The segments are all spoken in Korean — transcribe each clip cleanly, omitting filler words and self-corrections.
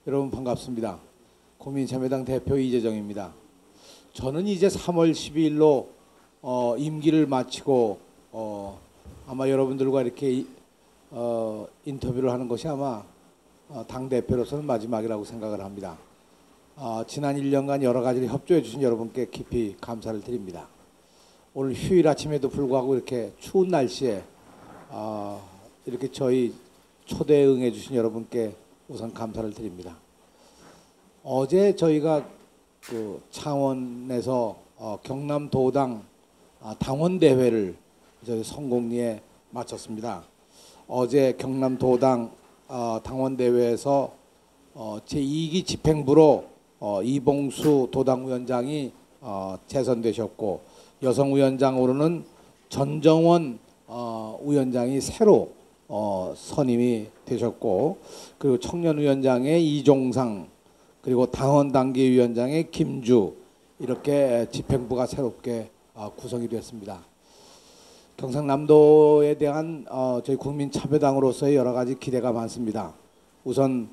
여러분 반갑습니다. 국민참여당 대표 이재정입니다. 저는 이제 3월 12일로 임기를 마치고 아마 여러분들과 이렇게 인터뷰를 하는 것이 아마 당 대표로서는 마지막이라고 생각을 합니다. 지난 1년간 여러 가지를 협조해 주신 여러분께 깊이 감사를 드립니다. 오늘 휴일 아침에도 불구하고 이렇게 추운 날씨에 이렇게 저희 초대에 응해 주신 여러분께 우선 감사를 드립니다. 어제 저희가 그 창원에서 경남도당 당원대회를 저희 성공리에 마쳤습니다. 어제 경남도당 당원대회에서 제2기 집행부로 이봉수 도당위원장이 재선되셨고, 여성위원장으로는 전정원 위원장이 새로 선임이 되셨고, 그리고 청년위원장의 이종상, 그리고 당원당기위원장의 김주, 이렇게 집행부가 새롭게 구성이 됐습니다. 경상남도에 대한 저희 국민참여당으로서의 여러 가지 기대가 많습니다. 우선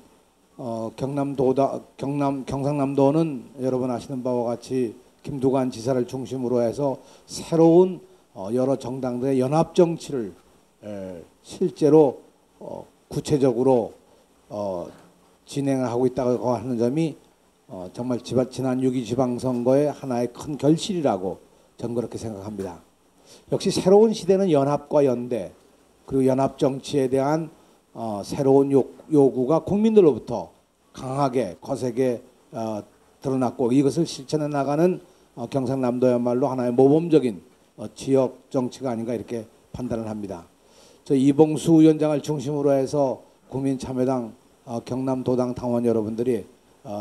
경상남도는 여러분 아시는 바와 같이 김두관 지사를 중심으로 해서 새로운 여러 정당들의 연합 정치를 실제로 구체적으로 진행을 하고 있다고 하는 점이 정말 지난 6.2 지방선거의 하나의 큰 결실이라고 저는 그렇게 생각합니다. 역시 새로운 시대는 연합과 연대, 그리고 연합 정치에 대한 새로운 요구가 국민들로부터 강하게 거세게 드러났고, 이것을 실천해 나가는 경상남도야말로 하나의 모범적인 지역 정치가 아닌가 이렇게 판단을 합니다. 저 이봉수 위원장을 중심으로 해서 국민참여당 경남도당 당원 여러분들이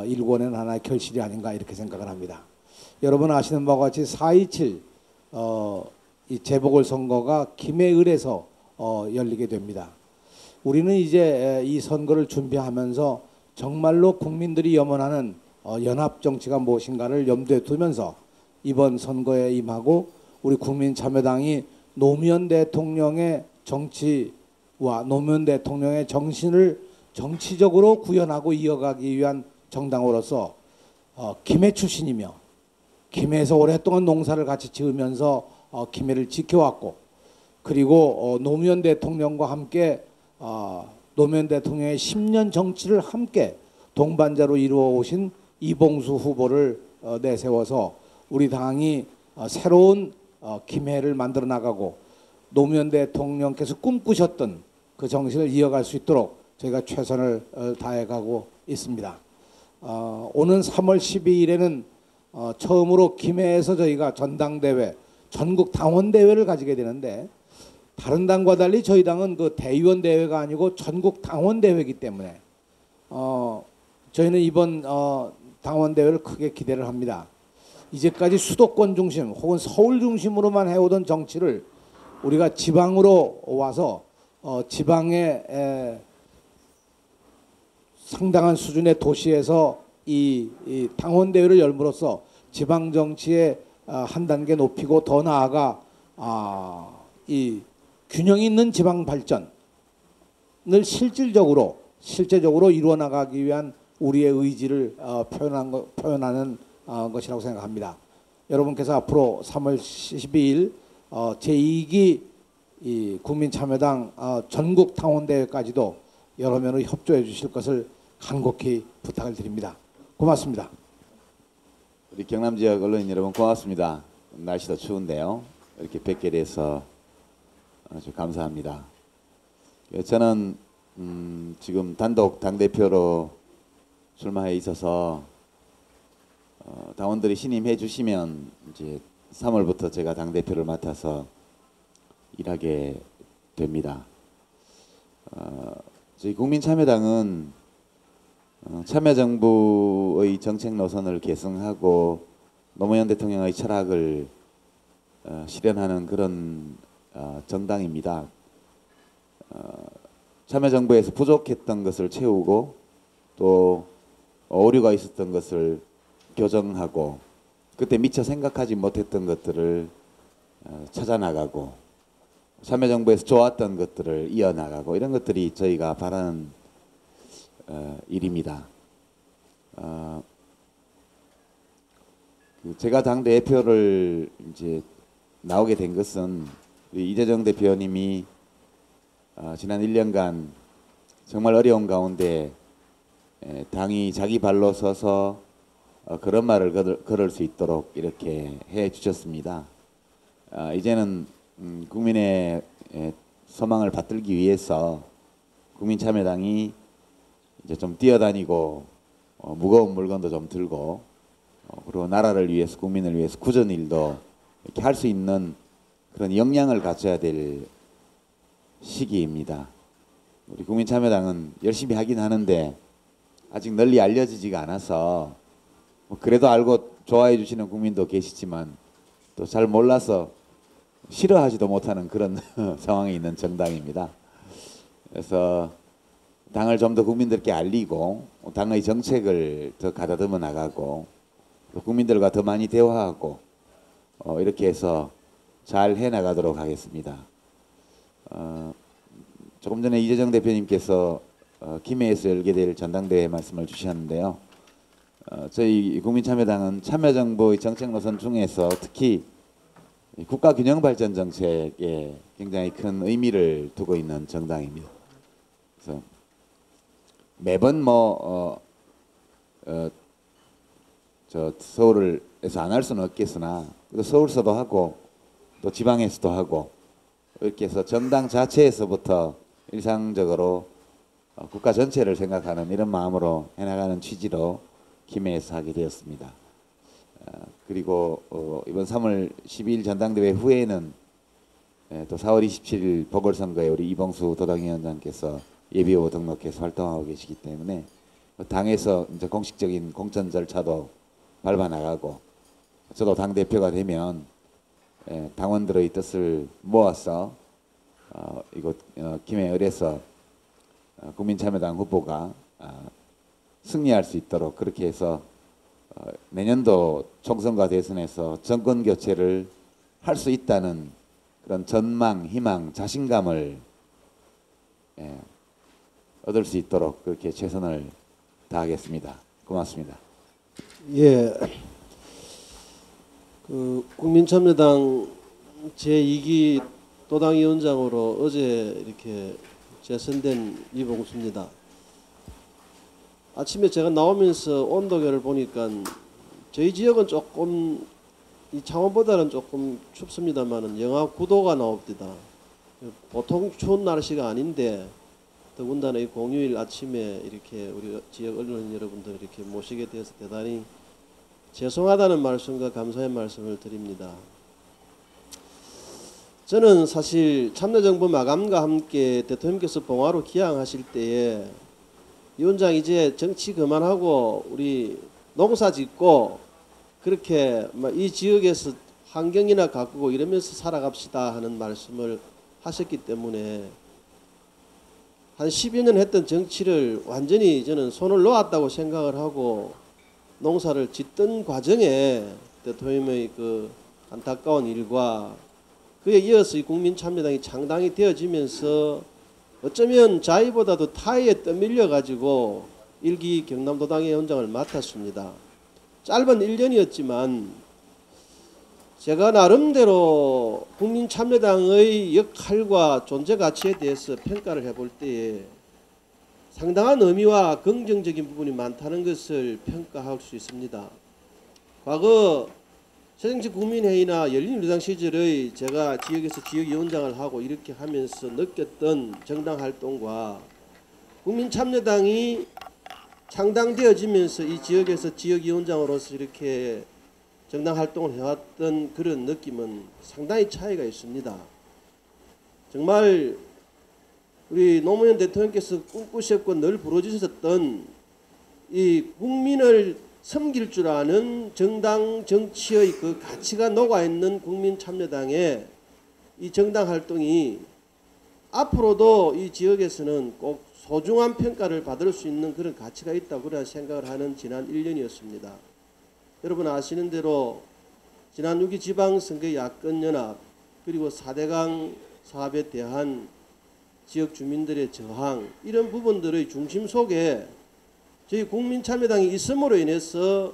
일궈낸 하나의 결실이 아닌가 이렇게 생각을 합니다. 여러분 아시는 바와 같이 4.27 이 재보궐선거가 김해을에서 열리게 됩니다. 우리는 이제 이 선거를 준비하면서 정말로 국민들이 염원하는 연합정치가 무엇인가를 염두에 두면서 이번 선거에 임하고, 우리 국민참여당이 노무현 대통령의 정치와 노무현 대통령의 정신을 정치적으로 구현하고 이어가기 위한 정당으로서 김해 출신이며 김해에서 오랫동안 농사를 같이 지으면서 김해를 지켜왔고, 그리고 노무현 대통령과 함께 노무현 대통령의 10년 정치를 함께 동반자로 이루어 오신 이봉수 후보를 내세워서 우리 당이 새로운 김해를 만들어 나가고 노무현 대통령께서 꿈꾸셨던 그 정신을 이어갈 수 있도록 저희가 최선을 다해가고 있습니다. 오는 3월 12일에는 처음으로 김해에서 저희가 전당대회, 전국 당원대회를 가지게 되는데, 다른 당과 달리 저희 당은 그 대의원 대회가 아니고 전국 당원대회이기 때문에 저희는 이번 당원대회를 크게 기대를 합니다. 이제까지 수도권 중심 혹은 서울 중심으로만 해오던 정치를 우리가 지방으로 와서 지방의 상당한 수준의 도시에서 이 당원대회를 열므로써 지방 정치에 한 단계 높이고, 더 나아가 이 균형 있는 지방 발전을 실제적으로 이루어 나가기 위한 우리의 의지를 표현하는 것이라고 생각합니다. 여러분께서 앞으로 3월 12일 제2기 국민참여당 전국 당원대회까지도 여러 면으로 협조해 주실 것을 간곡히 부탁을 드립니다. 고맙습니다. 우리 경남 지역 언론인 여러분 고맙습니다. 날씨도 추운데요, 이렇게 뵙게 돼서 아주 감사합니다. 저는 지금 단독 당대표로 출마해 있어서 당원들이 신임해 주시면 이제 3월부터 제가 당대표를 맡아서 일하게 됩니다. 저희 국민참여당은 참여정부의 정책 노선을 계승하고 노무현 대통령의 철학을 실현하는 그런 정당입니다. 참여정부에서 부족했던 것을 채우고, 또 오류가 있었던 것을 교정하고, 그때 미처 생각하지 못했던 것들을 찾아나가고, 참여정부에서 좋았던 것들을 이어나가고, 이런 것들이 저희가 바라는 일입니다. 제가 당 대표를 이제 나오게 된 것은 우리 이재정 대표님이 지난 1년간 정말 어려운 가운데 당이 자기 발로 서서 그런 말을 걸을 수 있도록 이렇게 해 주셨습니다. 이제는 국민의 소망을 받들기 위해서 국민참여당이 이제 좀 뛰어다니고 무거운 물건도 좀 들고 그리고 나라를 위해서 국민을 위해서 굳은 일도 이렇게 할 수 있는 그런 역량을 갖춰야 될 시기입니다. 우리 국민참여당은 열심히 하긴 하는데 아직 널리 알려지지가 않아서 그래도 알고 좋아해 주시는 국민도 계시지만 또 잘 몰라서 싫어하지도 못하는 그런 상황에 있는 정당입니다. 그래서 당을 좀 더 국민들께 알리고 당의 정책을 더 가다듬어 나가고 국민들과 더 많이 대화하고 이렇게 해서 잘 해나가도록 하겠습니다. 조금 전에 이재정 대표님께서 김해에서 열게 될 전당대회 말씀을 주셨는데요. 저희 국민참여당은 참여정부의 정책 노선 중에서 특히 국가균형발전 정책에 굉장히 큰 의미를 두고 있는 정당입니다. 그래서 매번 저 서울에서 안 할 수는 없겠으나 서울서도 하고 또 지방에서도 하고 이렇게 해서 정당 자체에서부터 일상적으로 국가 전체를 생각하는 이런 마음으로 해나가는 취지로 김해에서 하게 되었습니다. 그리고 이번 3월 12일 전당대회 후에는 또 4월 27일 보궐선거에 우리 이봉수 도당위원장께서 예비후보 등록해서 활동하고 계시기 때문에 당에서 이제 공식적인 공천 절차도 밟아 나가고 저도 당 대표가 되면 당원들의 뜻을 모아서 이곳 김해을에서 국민참여당 후보가 승리할 수 있도록 그렇게 해서 내년도 총선과 대선에서 정권 교체를 할 수 있다는 그런 전망, 희망, 자신감을 얻을 수 있도록 그렇게 최선을 다하겠습니다. 고맙습니다. 예, 국민참여당 제2기 도당위원장으로 어제 이렇게 재선된 이봉수입니다. 아침에 제가 나오면서 온도계를 보니까 저희 지역은 조금 이 창원보다는 조금 춥습니다만은 영하 9도가 나옵니다. 보통 추운 날씨가 아닌데 더군다나 이 공휴일 아침에 이렇게 우리 지역 언론 여러분들 이렇게 모시게 되어서 대단히 죄송하다는 말씀과 감사의 말씀을 드립니다. 저는 사실 참여정부 마감과 함께 대통령께서 봉화로 기항하실 때에 위원장 이제 정치 그만하고 우리 농사 짓고 그렇게 이 지역에서 환경이나 가꾸고 이러면서 살아갑시다 하는 말씀을 하셨기 때문에 한 10여 년 했던 정치를 완전히 저는 손을 놓았다고 생각을 하고 농사를 짓던 과정에 대통령의 그 안타까운 일과 그에 이어서 이 국민참여당이 창당이 되어지면서 어쩌면 자의보다도 타의에 떠밀려 가지고 1기 경남도당의 위원장을 맡았습니다. 짧은 1년이었지만 제가 나름대로 국민참여당의 역할과 존재 가치에 대해서 평가를 해볼 때에 상당한 의미와 긍정적인 부분이 많다는 것을 평가할 수 있습니다. 과거 새정치국민회의나 열린우리당 시절의 제가 지역에서 지역위원장을 하고 이렇게 하면서 느꼈던 정당 활동과 국민참여당이 창당되어지면서 이 지역에서 지역위원장으로서 이렇게 정당 활동을 해왔던 그런 느낌은 상당히 차이가 있습니다. 정말 우리 노무현 대통령께서 꿈꾸셨고 늘 부르짖으셨던 이 국민을 섬길 줄 아는 정당 정치의 그 가치가 녹아있는 국민참여당의 이 정당 활동이 앞으로도 이 지역에서는 꼭 소중한 평가를 받을 수 있는 그런 가치가 있다고 그런 생각을 하는 지난 1년이었습니다. 여러분 아시는 대로 지난 6.2 지방선거 야권연합 그리고 4대강 사업에 대한 지역 주민들의 저항 이런 부분들의 중심 속에 저희 국민참여당이 있음으로 인해서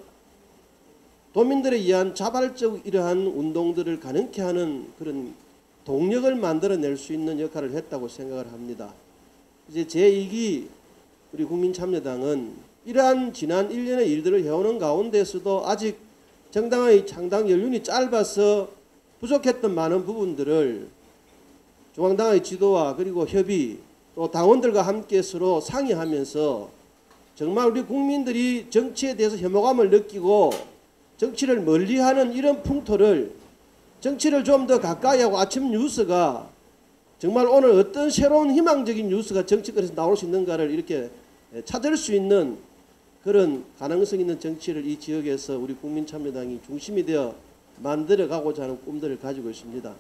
도민들에 의한 자발적 이러한 운동들을 가능케 하는 그런 동력을 만들어낼 수 있는 역할을 했다고 생각을 합니다. 이제 제2기 우리 국민참여당은 이러한 지난 1년의 일들을 해오는 가운데서도 아직 정당의 창당 연륜이 짧아서 부족했던 많은 부분들을 중앙당의 지도와 그리고 협의 또 당원들과 함께 서로 상의하면서 정말 우리 국민들이 정치에 대해서 혐오감을 느끼고 정치를 멀리하는 이런 풍토를 정치를 좀 더 가까이 하고 아침 뉴스가 정말 오늘 어떤 새로운 희망적인 뉴스가 정치권에서 나올 수 있는가를 이렇게 찾을 수 있는 그런 가능성 있는 정치를 이 지역에서 우리 국민참여당이 중심이 되어 만들어가고자 하는 꿈들을 가지고 있습니다.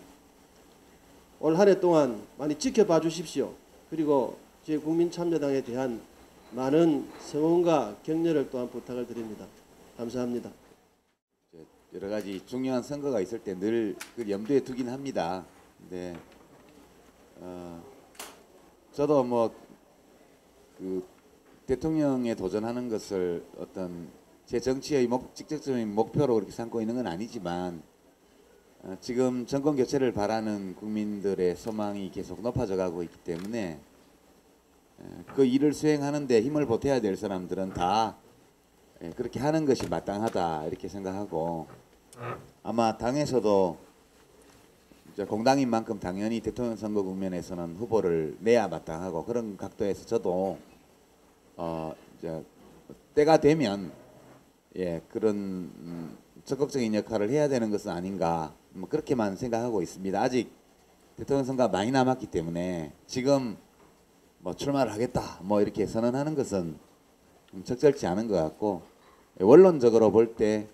올 한 해 동안 많이 지켜봐 주십시오. 그리고 저희 국민참여당에 대한 많은 성원과 격려를 또한 부탁을 드립니다. 감사합니다. 여러 가지 중요한 선거가 있을 때 늘 그 염두에 두긴 합니다. 근데 저도 뭐 그 대통령에 도전하는 것을 어떤 제 정치의 직접적인 목표로 그렇게 삼고 있는 건 아니지만 지금 정권 교체를 바라는 국민들의 소망이 계속 높아져 가고 있기 때문에 그 일을 수행하는데 힘을 보태야 될 사람들은 다 그렇게 하는 것이 마땅하다 이렇게 생각하고 아마 당에서도 이제 공당인 만큼 당연히 대통령 선거 국면에서는 후보를 내야 마땅하고 그런 각도에서 저도 이제 때가 되면 그런 적극적인 역할을 해야 되는 것은 아닌가 뭐 그렇게만 생각하고 있습니다. 아직 대통령 선거가 많이 남았기 때문에 지금 뭐 출마를 하겠다 뭐 이렇게 선언하는 것은 적절치 않은 것 같고 원론적으로 볼 때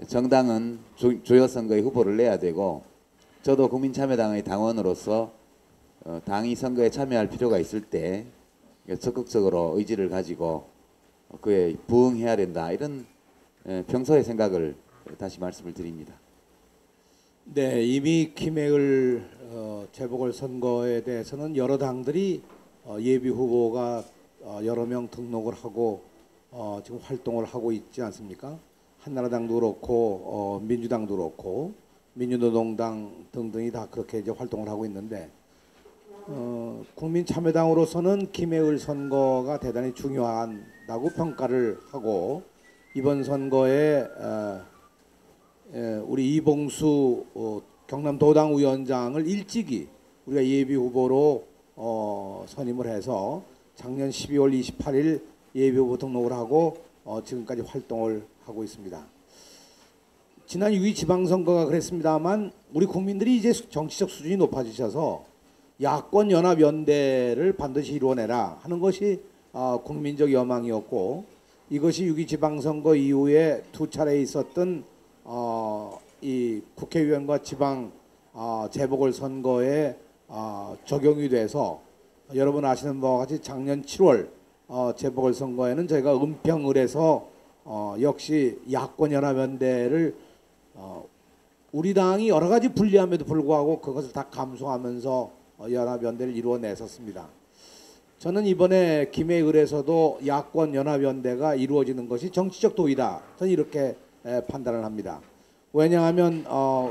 정당은 주요 선거에 후보를 내야 되고 저도 국민참여당의 당원으로서 당이 선거에 참여할 필요가 있을 때 적극적으로 의지를 가지고 그에 부응해야 된다 이런 평소의 생각을 다시 말씀을 드립니다. 네, 이미 김해을 재보궐선거에 대해서는 여러 당들이 예비 후보가 여러 명 등록을 하고 지금 활동을 하고 있지 않습니까? 한나라당도 그렇고 민주당도 그렇고 민주노동당 등등이 다 그렇게 이제 활동을 하고 있는데 국민참여당으로서는 김해을 선거가 대단히 중요하다고 평가를 하고 이번 선거에 우리 이봉수 경남도당 위원장을 일찍이 우리가 예비 후보로 선임을 해서 작년 12월 28일 예비 후보 등록을 하고 지금까지 활동을 하고 있습니다. 지난 6.2 지방선거가 그랬습니다만 우리 국민들이 이제 정치적 수준이 높아지셔서 야권 연합연대를 반드시 이루어내라 하는 것이 국민적 여망이었고 이것이 6.2 지방선거 이후에 두 차례 있었던 이 국회의원과 지방 재보궐선거에 적용이 돼서 여러분 아시는 바와 같이 작년 7월 재보궐선거에는 저희가 은평을에서 역시 야권연합연대를 우리 당이 여러 가지 불리함에도 불구하고 그것을 다 감수하면서 연합연대를 이루어냈었습니다. 저는 이번에 김해을에서도 야권연합연대가 이루어지는 것이 정치적 도의다. 저는 이렇게 판단을 합니다. 왜냐하면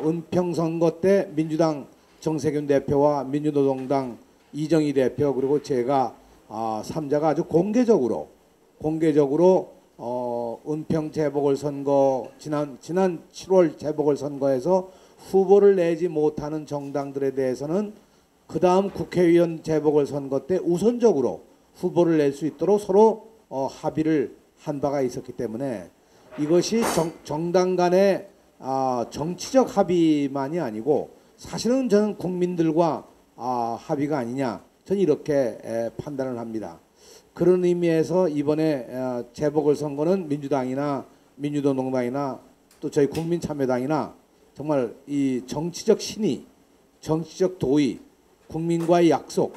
은평선거 때 민주당 정세균 대표와 민주노동당 이정희 대표 그리고 제가 3자가 아주 공개적으로 은평 재보궐선거 지난 7월 재보궐선거에서 후보를 내지 못하는 정당들에 대해서는 그 다음 국회의원 재보궐선거 때 우선적으로 후보를 낼 수 있도록 서로 합의를 한 바가 있었기 때문에 이것이 정당 간의 정치적 합의만이 아니고 사실은 저는 국민들과 합의가 아니냐 저는 이렇게 판단을 합니다. 그런 의미에서 이번에 재보궐선거는 민주당이나 민주노동당이나 또 저희 국민참여당이나 정말 이 정치적 신의, 정치적 도의, 국민과의 약속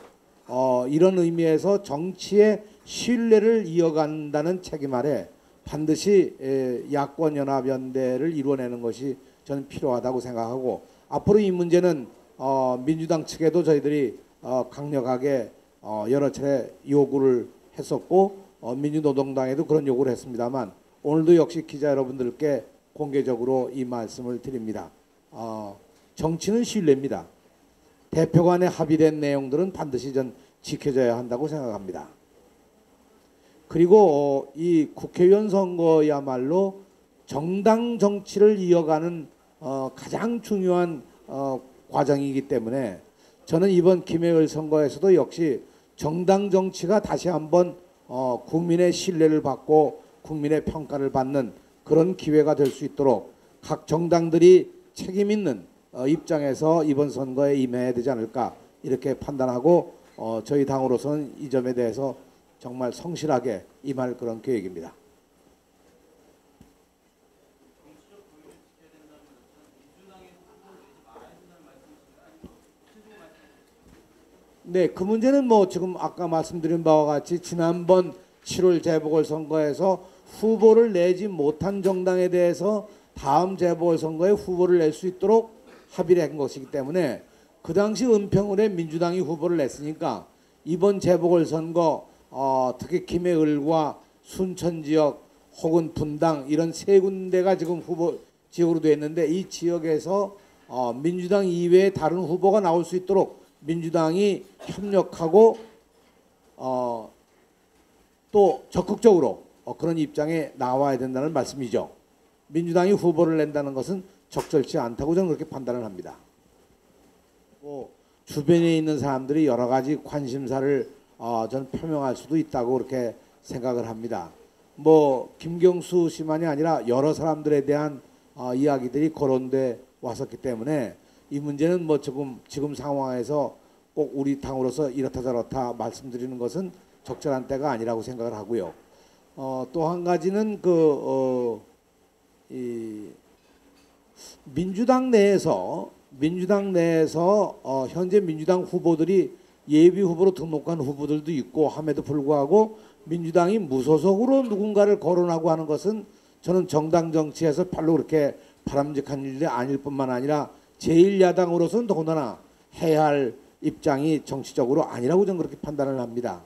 이런 의미에서 정치의 신뢰를 이어간다는 책임 아래 반드시 야권연합연대를 이루어내는 것이 저는 필요하다고 생각하고 앞으로 이 문제는 민주당 측에도 저희들이 강력하게 여러 차례 요구를 했었고 민주노동당에도 그런 요구를 했습니다만 오늘도 역시 기자 여러분들께 공개적으로 이 말씀을 드립니다. 정치는 신뢰입니다. 대표 간에 합의된 내용들은 반드시 전 지켜져야 한다고 생각합니다. 그리고 이 국회의원 선거야말로 정당 정치를 이어가는 가장 중요한 과정이기 때문에 저는 이번 김해을 선거에서도 역시 정당 정치가 다시 한번 국민의 신뢰를 받고 국민의 평가를 받는 그런 기회가 될 수 있도록 각 정당들이 책임 있는 입장에서 이번 선거에 임해야 되지 않을까 이렇게 판단하고 저희 당으로서는 이 점에 대해서 정말 성실하게 임할 그런 계획입니다. 네, 그 문제는 뭐 지금 아까 말씀드린 바와 같이 지난번 7월 재보궐선거에서 후보를 내지 못한 정당에 대해서 다음 재보궐선거에 후보를 낼 수 있도록 합의를 한 것이기 때문에 그 당시 은평을에 민주당이 후보를 냈으니까 이번 재보궐선거 특히 김해을과 순천 지역 혹은 분당 이런 세 군데가 지금 후보 지역으로 되어 있는데 이 지역에서 민주당 이외에 다른 후보가 나올 수 있도록 민주당이 협력하고 또 적극적으로 그런 입장에 나와야 된다는 말씀이죠. 민주당이 후보를 낸다는 것은 적절치 않다고 저는 그렇게 판단을 합니다. 주변에 있는 사람들이 여러 가지 관심사를 저는 표명할 수도 있다고 그렇게 생각을 합니다. 뭐 김경수 씨만이 아니라 여러 사람들에 대한 이야기들이 거론돼 왔었기 때문에 이 문제는 뭐 지금 상황에서 꼭 우리 당으로서 이렇다 저렇다 말씀드리는 것은 적절한 때가 아니라고 생각을 하고요. 또 한 가지는 이 민주당 내에서 현재 민주당 후보들이 예비 후보로 등록한 후보들도 있고 함에도 불구하고 민주당이 무소속으로 누군가를 거론하고 하는 것은 저는 정당 정치에서 별로 그렇게 바람직한 일이 아닐 뿐만 아니라 제1야당으로서는 더군다나 해야 할 입장이 정치적으로 아니라고 저는 그렇게 판단을 합니다.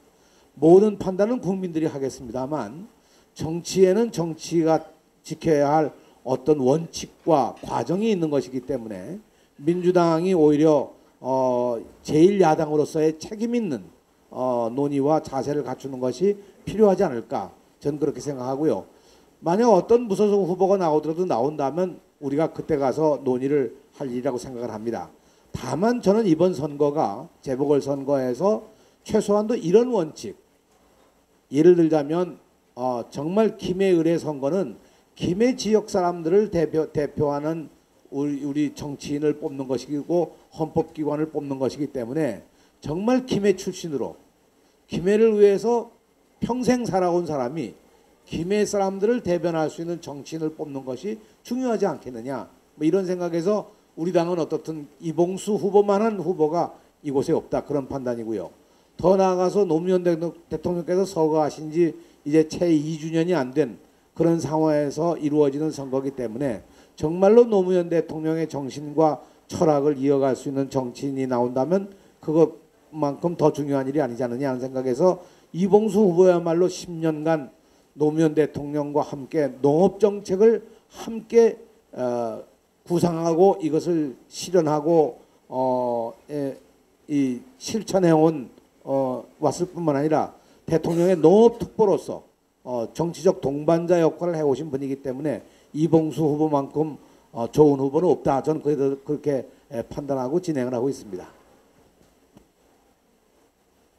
모든 판단은 국민들이 하겠습니다만 정치에는 정치가 지켜야 할 어떤 원칙과 과정이 있는 것이기 때문에 민주당이 오히려 제1야당으로서의 책임 있는 논의와 자세를 갖추는 것이 필요하지 않을까 저는 그렇게 생각하고요. 만약 어떤 무소속 후보가 나온다면 우리가 그때 가서 논의를 할 일이라고 생각을 합니다. 다만 저는 이번 선거가 재보궐선거에서 최소한도 이런 원칙, 예를 들자면 정말 김해을의 선거는 김해 지역 사람들을 대표하는 우리 정치인을 뽑는 것이고 헌법기관을 뽑는 것이기 때문에 정말 김해 출신으로 김해를 위해서 평생 살아온 사람이 김해 사람들을 대변할 수 있는 정치인을 뽑는 것이 중요하지 않겠느냐, 뭐 이런 생각에서 우리 당은 어떻든 이봉수 후보만한 후보가 이곳에 없다 그런 판단이고요. 더 나아가서 노무현 대통령께서 서거하신 지 이제 채 2주년이 안 된 그런 상황에서 이루어지는 선거이기 때문에 정말로 노무현 대통령의 정신과 철학을 이어갈 수 있는 정치인이 나온다면 그것만큼 더 중요한 일이 아니지 않느냐 하는 생각에서 이봉수 후보야말로 10년간 노무현 대통령과 함께 농업정책을 함께 구상하고 이것을 실현하고 이 실천해온 왔을 뿐만 아니라 대통령의 농업특보로서 정치적 동반자 역할을 해오신 분이기 때문에 이봉수 후보만큼 좋은 후보는 없다. 저는 그렇게 판단하고 진행을 하고 있습니다.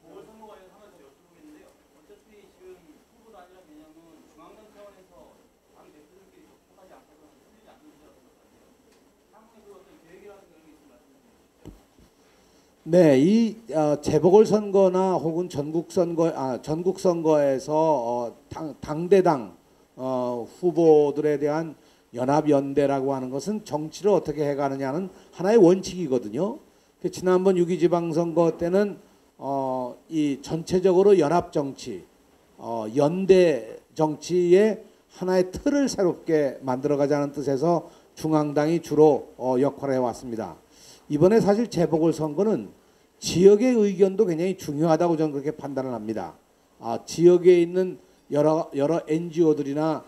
보궐선거가 하나 더 여쭤보겠는데요. 어차피 지금 후보도 아니라 왜냐하면 중앙당 차원에서 당 대표들끼리 접촉하지 않고서 풀리지 않는 문제라고 생각하세요. 향후에 그 어떤 계획이라는 그런 게 있으면 말씀해 주시죠. 네, 이 재보궐선거나 혹은 전국선거에서 당대당 후보들에 대한 연합연대라고 하는 것은 정치를 어떻게 해가느냐는 하나의 원칙이거든요. 지난번 6.2 지방선거 때는 이 전체적으로 연합정치, 연대 정치의 하나의 틀을 새롭게 만들어가자는 뜻에서 중앙당이 주로 역할을 해왔습니다. 이번에 사실 재보궐선거는 지역의 의견도 굉장히 중요하다고 저는 그렇게 판단을 합니다. 지역에 있는 여러 NGO들이나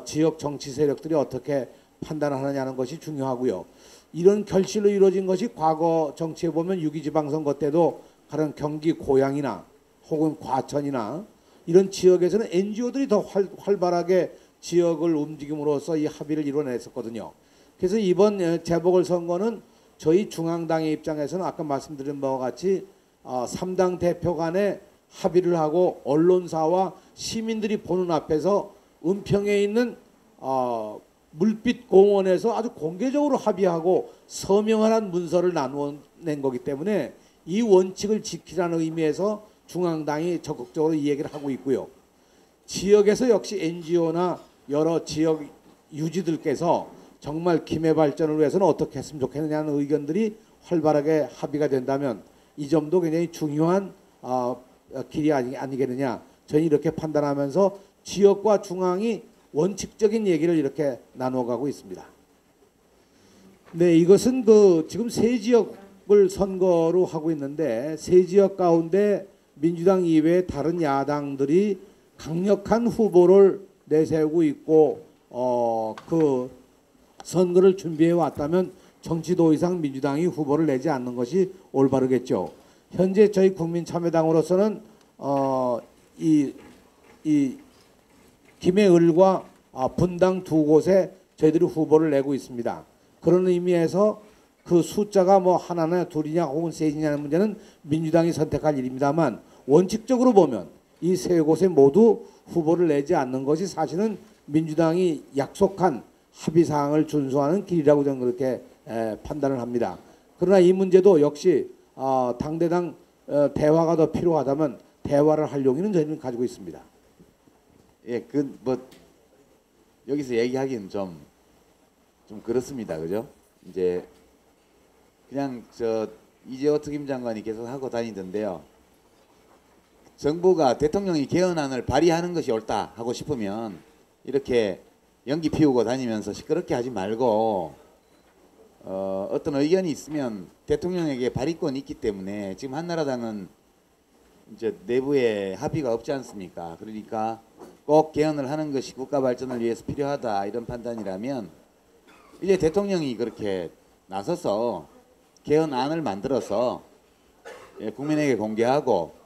지역 정치 세력들이 어떻게 판단하느냐는 것이 중요하고요. 이런 결실로 이루어진 것이 과거 정치에 보면 6.2 지방선거 때도 그런 경기 고양이나 혹은 과천이나 이런 지역에서는 NGO들이 더 활발하게 지역을 움직임으로써 이 합의를 이뤄냈었거든요. 그래서 이번 재보궐선거는 저희 중앙당의 입장에서는 아까 말씀드린 바와 같이 3당 대표 간에 합의를 하고 언론사와 시민들이 보는 앞에서 은평에 있는 물빛 공원에서 아주 공개적으로 합의하고 서명을 한 문서를 나누어 낸 거기 때문에 이 원칙을 지키라는 의미에서 중앙당이 적극적으로 이 얘기를 하고 있고요. 지역에서 역시 NGO나 여러 지역 유지들께서 정말 김해 발전을 위해서는 어떻게 했으면 좋겠느냐는 의견들이 활발하게 합의가 된다면 이 점도 굉장히 중요한 길이 아니겠느냐. 저는 이렇게 판단하면서 지역과 중앙이 원칙적인 얘기를 이렇게 나눠가고 있습니다. 네, 이것은 지금 세 지역을 선거로 하고 있는데 세 지역 가운데 민주당 이외에 다른 야당들이 강력한 후보를 내세우고 있고 그 선거를 준비해 왔다면 정치도의상 민주당이 후보를 내지 않는 것이 올바르겠죠. 현재 저희 국민참여당으로서는 이 김해을과 분당 두 곳에 저희들이 후보를 내고 있습니다. 그런 의미에서 그 숫자가 뭐 하나나 둘이냐 혹은 셋이냐는 문제는 민주당이 선택할 일입니다만 원칙적으로 보면 이 세 곳에 모두 후보를 내지 않는 것이 사실은 민주당이 약속한 합의사항을 준수하는 길이라고 저는 그렇게 판단을 합니다. 그러나 이 문제도 역시 당대당 대화가 더 필요하다면 대화를 할 용의는 저희는 가지고 있습니다. 예, 여기서 얘기하기는 좀 그렇습니다, 그죠? 이제 그냥 이재호 특임장관이 계속 하고 다니던데요. 정부가 대통령이 개헌안을 발의하는 것이 옳다 하고 싶으면 이렇게 연기 피우고 다니면서 시끄럽게 하지 말고 어떤 의견이 있으면 대통령에게 발의권이 있기 때문에 지금 한나라당은 이제 내부에 합의가 없지 않습니까? 그러니까 꼭 개헌을 하는 것이 국가 발전을 위해서 필요하다 이런 판단이라면 이제 대통령이 그렇게 나서서 개헌안을 만들어서 국민에게 공개하고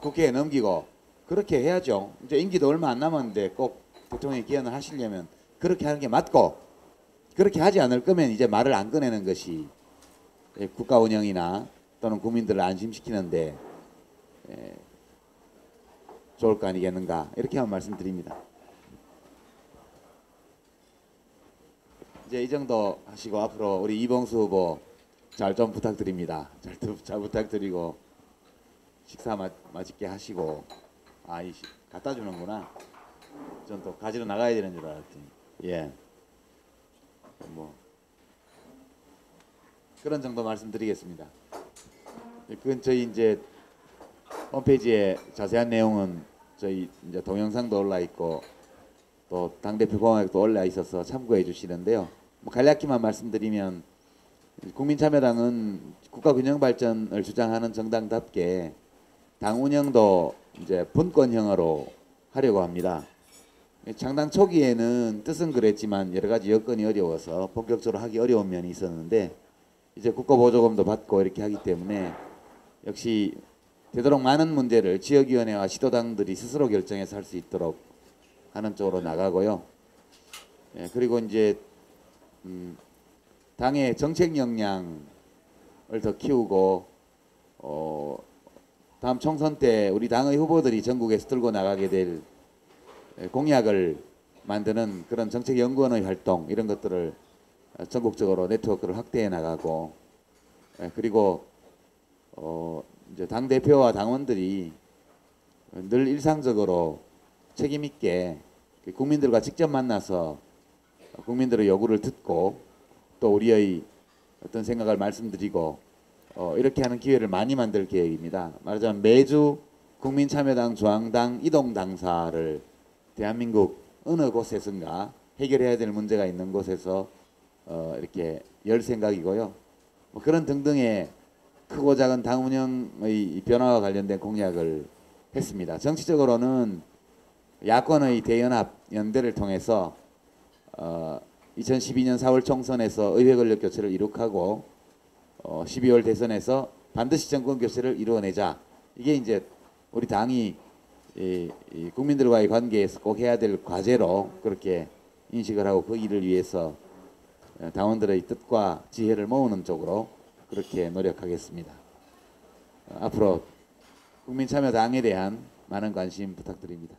국회에 넘기고 그렇게 해야죠. 이제 임기도 얼마 안 남았는데 꼭 대통령이 개헌을 하시려면 그렇게 하는 게 맞고 그렇게 하지 않을 거면 이제 말을 안 꺼내는 것이 국가 운영이나 또는 국민들을 안심시키는데 좋을 거 아니겠는가 이렇게만 말씀드립니다. 이제 이 정도 하시고 앞으로 우리 이봉수 후보 잘 좀 부탁드립니다. 잘 부탁드리고 식사 맛있게 하시고 갖다 주는구나. 전 또 가지러 나가야 되는 줄 알았더니 예. 뭐 그런 정도 말씀드리겠습니다. 그건 저희 이제 홈페이지에 자세한 내용은 저희 이제 동영상도 올라 있고 또 당대표 공약도 올라 있어서 참고해 주시는데요. 뭐 간략히만 말씀드리면 국민참여당은 국가균형 발전을 주장하는 정당답게 당 운영도 이제 분권형으로 하려고 합니다. 창당 초기에는 뜻은 그랬지만 여러 가지 여건이 어려워서 본격적으로 하기 어려운 면이 있었는데 이제 국가보조금도 받고 이렇게 하기 때문에 역시 되도록 많은 문제를 지역위원회와 시도당들이 스스로 결정해서 할 수 있도록 하는 쪽으로 나가고요. 그리고 이제 당의 정책 역량을 더 키우고 다음 총선 때 우리 당의 후보들이 전국에서 들고 나가게 될 공약을 만드는 그런 정책연구원의 활동 이런 것들을 전국적으로 네트워크를 확대해 나가고 그리고 이제 당 대표와 당원들이 늘 일상적으로 책임 있게 국민들과 직접 만나서 국민들의 요구를 듣고 또 우리의 어떤 생각을 말씀드리고 이렇게 하는 기회를 많이 만들 계획입니다. 말하자면 매주 국민참여당, 중앙당, 이동당사를 대한민국 어느 곳에선가 해결해야 될 문제가 있는 곳에서 이렇게 열 생각이고요. 뭐 그런 등등의 크고 작은 당 운영의 변화와 관련된 공약을 했습니다. 정치적으로는 야권의 대연합 연대를 통해서 2012년 4월 총선에서 의회 권력 교체를 이룩하고 12월 대선에서 반드시 정권 교체를 이루어내자. 이게 이제 우리 당이 이 국민들과의 관계에서 꼭 해야 될 과제로 그렇게 인식을 하고 그 일을 위해서 당원들의 뜻과 지혜를 모으는 쪽으로 그렇게 노력하겠습니다. 앞으로 국민참여당에 대한 많은 관심 부탁드립니다.